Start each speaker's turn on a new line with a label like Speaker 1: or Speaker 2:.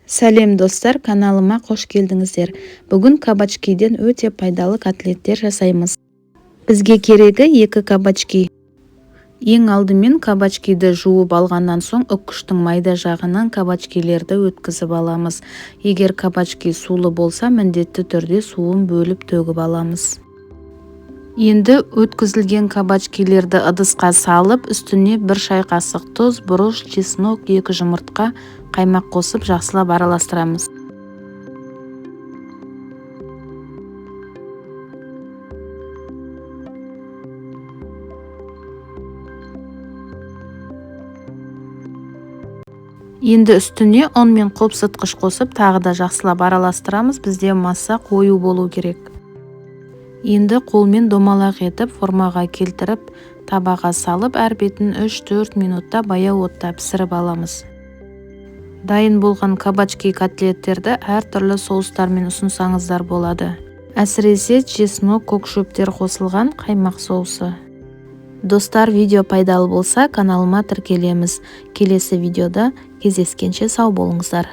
Speaker 1: Сәлем достар, каналыма қош келдіңіздер. Бүгін кабачкиден өте пайдалы котлеттер жасаймыз. Бізге керегі 2 кабачки. Ең алдымен кабачкиді жуып алғаннан соң үккіштің майда жағынан кабачкилерді өткізіп аламыз. Егер кабачки сулы болса, міндетті түрде суын бөліп төгіп аламыз. Енді өткізілген кабачкилерді ыдысқа салып, үстіне 1 шай қасық тұз, бұрыш, чеснок, 2 жұмыртқа, қаймақ қосып жақсылап араластырамыз. Енді үстіне ұн мен қопсытқыш қосып, тағы да жақсылап араластырамыз. Бізде масса қою болу керек. Енді қолмен домалақ етіп, формаға келтіріп, табаға салып, әр бетін 3-4 минутта баяу отта пісіріп аламыз. Дайын болған кабачки котлеттерді әртүрлі соустармен ұсынсаңыздар болады. Әсіресе чеснок, көкшөптер қосылған қаймақ соусы. Достар, видео пайдалы болса, каналыма тіркелеміз. Келесі видеода кездескенше сау болыңыздар.